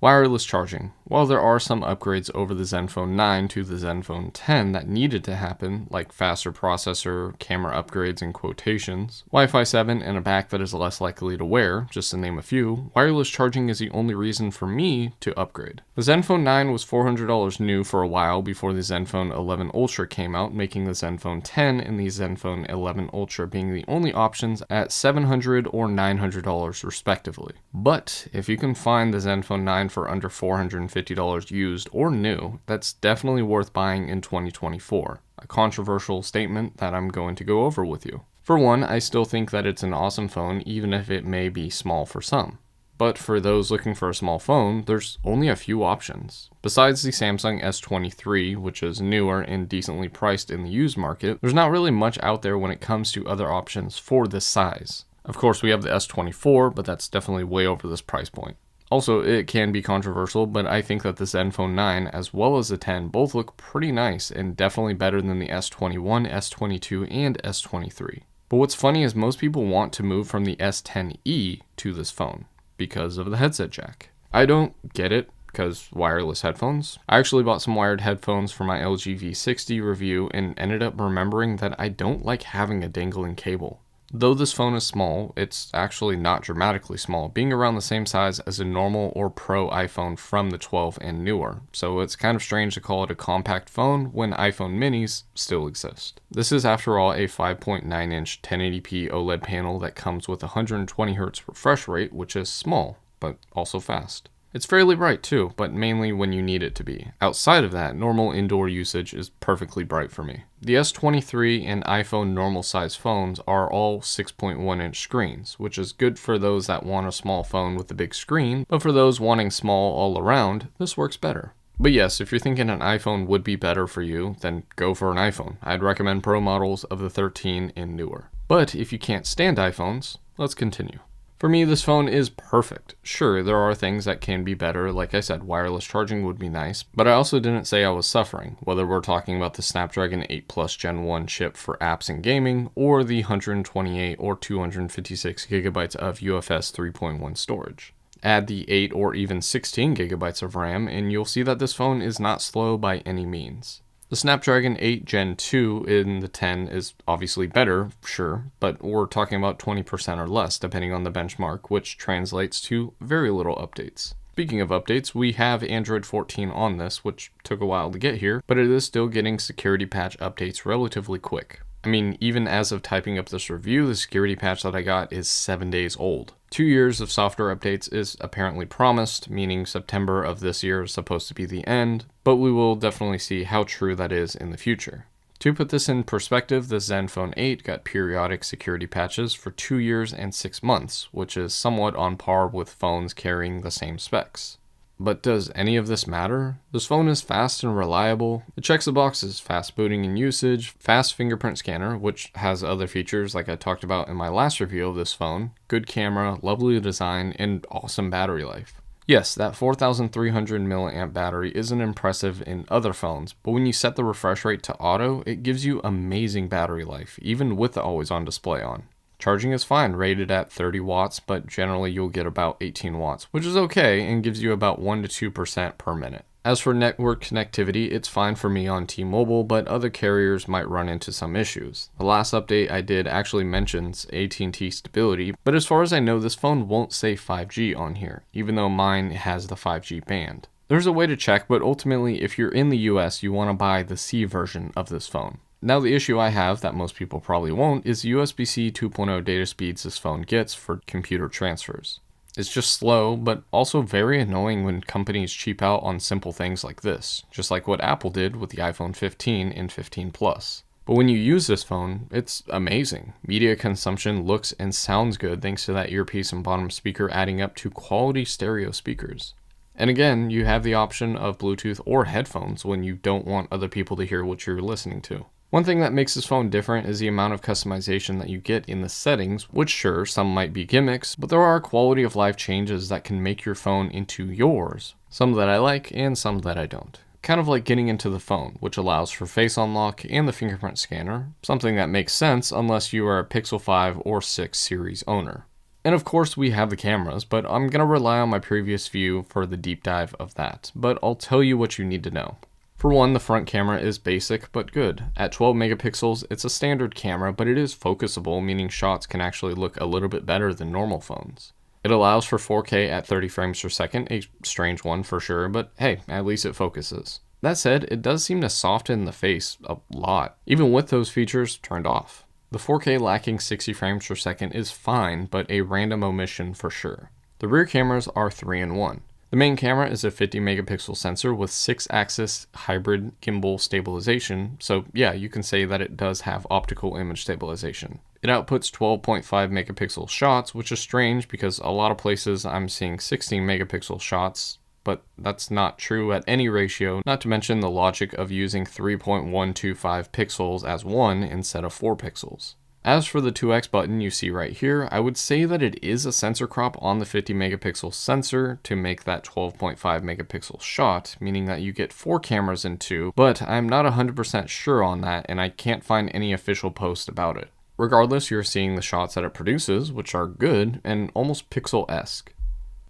Wireless charging. While there are some upgrades over the Zenfone 9 to the Zenfone 10 that needed to happen, like faster processor, camera upgrades and quotations, Wi-Fi 7, and a back that is less likely to wear, just to name a few, wireless charging is the only reason for me to upgrade. The Zenfone 9 was $400 new for a while before the Zenfone 11 Ultra came out, making the Zenfone 10 and the Zenfone 11 Ultra being the only options at $700 or $900 respectively. But if you can find the Zenfone 9 for under $450 used or new, that's definitely worth buying in 2024. A controversial statement that I'm going to go over with you. For one, I still think that it's an awesome phone even if it may be small for some. But for those looking for a small phone, there's only a few options. Besides the Samsung S23, which is newer and decently priced in the used market, there's not really much out there when it comes to other options for this size. Of course, we have the S24, but that's definitely way over this price point. Also, it can be controversial, but I think that the Zenfone 9 as well as the 10 both look pretty nice and definitely better than the S21, S22, and S23. But what's funny is most people want to move from the S10e to this phone because of the headset jack. I don't get it, because wireless headphones. I actually bought some wired headphones for my LG V60 review and ended up remembering that I don't like having a dangling cable. Though this phone is small, it's actually not dramatically small, being around the same size as a normal or Pro iPhone from the 12 and newer, so it's kind of strange to call it a compact phone when iPhone minis still exist. This is after all a 5.9-inch 1080p OLED panel that comes with 120Hz refresh rate, which is small, but also fast. It's fairly bright too, but mainly when you need it to be. Outside of that, normal indoor usage is perfectly bright for me. The S23 and iPhone normal size phones are all 6.1-inch screens, which is good for those that want a small phone with a big screen, but for those wanting small all around, this works better. But yes, if you're thinking an iPhone would be better for you, then go for an iPhone. I'd recommend Pro models of the 13 and newer. But if you can't stand iPhones, let's continue. For me, this phone is perfect. Sure, there are things that can be better. Like I said, wireless charging would be nice, but I also didn't say I was suffering, whether we're talking about the Snapdragon 8 Plus Gen 1 chip for apps and gaming, or the 128 or 256 gigabytes of UFS 3.1 storage. Add the 8 or even 16 gigabytes of RAM, and you'll see that this phone is not slow by any means. The Snapdragon 8 Gen 2 in the 10 is obviously better, sure, but we're talking about 20% or less depending on the benchmark, which translates to very little updates. Speaking of updates, we have Android 14 on this, which took a while to get here, but it is still getting security patch updates relatively quick. I mean, even as of typing up this review, the security patch that I got is 7 days old. 2 years of software updates is apparently promised, meaning September of this year is supposed to be the end, but we will definitely see how true that is in the future. To put this in perspective, the Zenfone 8 got periodic security patches for 2 years and 6 months, which is somewhat on par with phones carrying the same specs. But does any of this matter? This phone is fast and reliable. It checks the boxes: fast booting and usage, fast fingerprint scanner, which has other features like I talked about in my last review of this phone, good camera, lovely design, and awesome battery life. Yes, that 4,300 mAh battery isn't impressive in other phones, but when you set the refresh rate to auto, it gives you amazing battery life, even with the always-on display on. Charging is fine, rated at 30 watts, but generally you'll get about 18 watts, which is okay and gives you about 1 to 2% per minute. As for network connectivity, it's fine for me on T-Mobile, but other carriers might run into some issues. The last update I did actually mentions AT&T stability, but as far as I know, this phone won't say 5G on here, even though mine has the 5G band. There's a way to check, but ultimately, if you're in the US, you want to buy the C version of this phone. Now, the issue I have that most people probably won't is USB-C 2.0 data speeds this phone gets for computer transfers. It's just slow, but also very annoying when companies cheap out on simple things like this, just like what Apple did with the iPhone 15 and 15 Plus. But when you use this phone, it's amazing. Media consumption looks and sounds good thanks to that earpiece and bottom speaker adding up to quality stereo speakers. And again, you have the option of Bluetooth or headphones when you don't want other people to hear what you're listening to. One thing that makes this phone different is the amount of customization that you get in the settings, which sure, some might be gimmicks, but there are quality of life changes that can make your phone into yours. Some that I like and some that I don't. Kind of like getting into the phone, which allows for face unlock and the fingerprint scanner, something that makes sense unless you are a Pixel 5 or 6 series owner. And of course we have the cameras, but I'm going to rely on my previous view for the deep dive of that. But I'll tell you what you need to know. For one, the front camera is basic but good. At 12 megapixels, it's a standard camera, but it is focusable, meaning shots can actually look a little bit better than normal phones. It allows for 4K at 30 frames per second, a strange one for sure, but hey, at least it focuses. That said, it does seem to soften the face a lot, even with those features turned off. The 4K lacking 60 frames per second is fine, but a random omission for sure. The rear cameras are 3-in-1. The main camera is a 50 megapixel sensor with 6-axis hybrid gimbal stabilization, so yeah, you can say that it does have optical image stabilization. It outputs 12.5 megapixel shots, which is strange because a lot of places I'm seeing 16 megapixel shots, but that's not true at any ratio, not to mention the logic of using 3.125 pixels as 1 instead of 4 pixels. As for the 2x button you see right here, I would say that it is a sensor crop on the 50 megapixel sensor to make that 12.5 megapixel shot, meaning that you get 4 cameras in 2, but I'm not 100% sure on that and I can't find any official post about it. Regardless, you're seeing the shots that it produces, which are good and almost pixel-esque.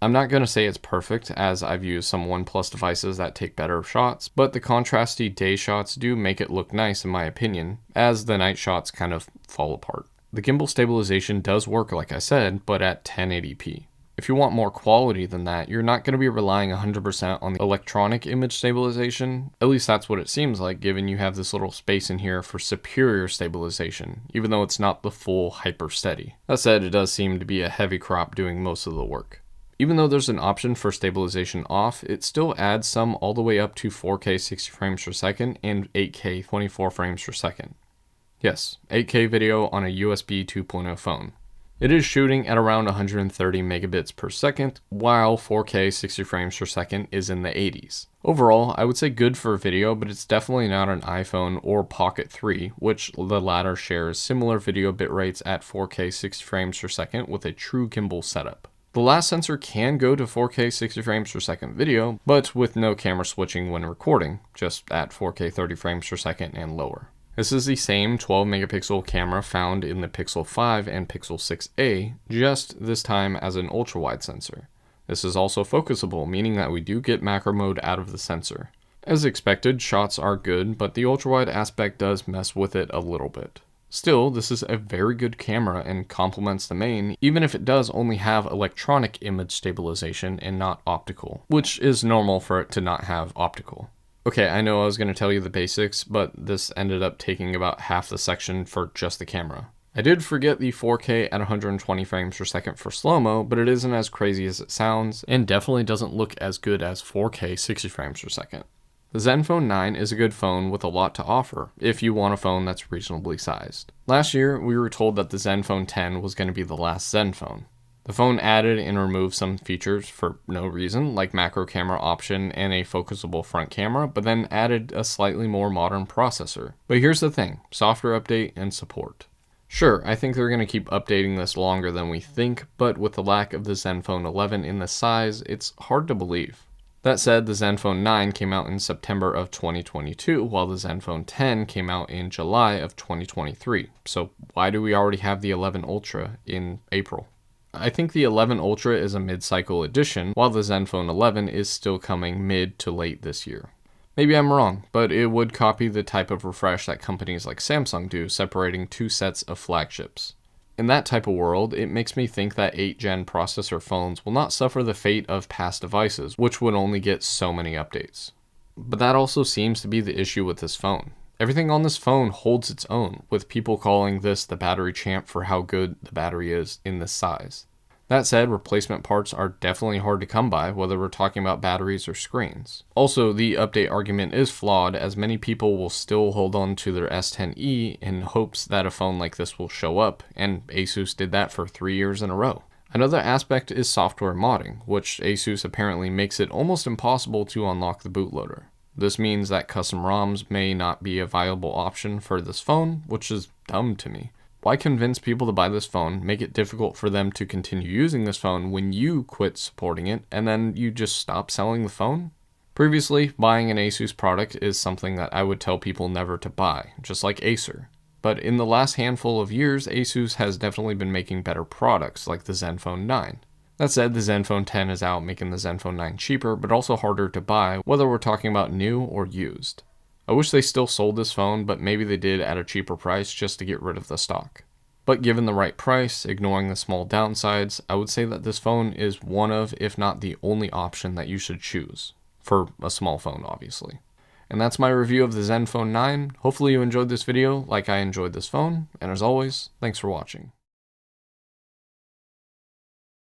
I'm not going to say it's perfect, as I've used some OnePlus devices that take better shots, but the contrasty day shots do make it look nice in my opinion, as the night shots kind of fall apart. The gimbal stabilization does work like I said, but at 1080p. If you want more quality than that, you're not going to be relying 100% on the electronic image stabilization. At least that's what it seems like, given you have this little space in here for superior stabilization, even though it's not the full hyper steady. That said, it does seem to be a heavy crop doing most of the work. Even though there's an option for stabilization off, it still adds some all the way up to 4K 60 frames per second and 8K 24 frames per second. Yes, 8K video on a USB 2.0 phone. It is shooting at around 130 megabits per second, while 4K 60 frames per second is in the 80s. Overall, I would say good for video, but it's definitely not an iPhone or Pocket 3, which the latter shares similar video bit rates at 4K 60 frames per second with a true gimbal setup. The last sensor can go to 4K 60 frames per second video, but with no camera switching when recording, just at 4K 30 frames per second and lower. This is the same 12 megapixel camera found in the Pixel 5 and Pixel 6a, just this time as an ultra-wide sensor. This is also focusable, meaning that we do get macro mode out of the sensor. As expected, shots are good, but the ultra-wide aspect does mess with it a little bit. Still, this is a very good camera and complements the main, even if it does only have electronic image stabilization and not optical, which is normal for it to not have optical. Okay, I know I was going to tell you the basics, but this ended up taking about half the section for just the camera. I did forget the 4K at 120 frames per second for slow-mo, but it isn't as crazy as it sounds, and definitely doesn't look as good as 4K 60 frames per second. The Zenfone 9 is a good phone with a lot to offer, if you want a phone that's reasonably sized. Last year, we were told that the Zenfone 10 was going to be the last Zenfone. The phone added and removed some features for no reason, like macro camera option and a focusable front camera, but then added a slightly more modern processor. But here's the thing, software update and support. Sure, I think they're going to keep updating this longer than we think, but with the lack of the Zenfone 11 in this size, it's hard to believe. That said, the Zenfone 9 came out in September of 2022, while the Zenfone 10 came out in July of 2023. So why do we already have the 11 Ultra in April? I think the 11 Ultra is a mid-cycle edition, while the Zenfone 11 is still coming mid to late this year. Maybe I'm wrong, but it would copy the type of refresh that companies like Samsung do, separating 2 sets of flagships. In that type of world, it makes me think that 8th gen processor phones will not suffer the fate of past devices, which would only get so many updates. But that also seems to be the issue with this phone. Everything on this phone holds its own, with people calling this the battery champ for how good the battery is in this size. That said, replacement parts are definitely hard to come by, whether we're talking about batteries or screens. Also, the update argument is flawed, as many people will still hold on to their S10e in hopes that a phone like this will show up, and Asus did that for 3 years in a row. Another aspect is software modding, which Asus apparently makes it almost impossible to unlock the bootloader. This means that custom ROMs may not be a viable option for this phone, which is dumb to me. Why convince people to buy this phone, make it difficult for them to continue using this phone when you quit supporting it, and then you just stop selling the phone? Previously, buying an Asus product is something that I would tell people never to buy, just like Acer. But in the last handful of years, Asus has definitely been making better products, like the Zenfone 9. That said, the Zenfone 10 is out, making the Zenfone 9 cheaper, but also harder to buy, whether we're talking about new or used. I wish they still sold this phone, but maybe they did at a cheaper price just to get rid of the stock. But given the right price, ignoring the small downsides, I would say that this phone is one of, if not the only option that you should choose. For a small phone, obviously. And that's my review of the Zenfone 9. Hopefully you enjoyed this video like I enjoyed this phone, and as always, thanks for watching.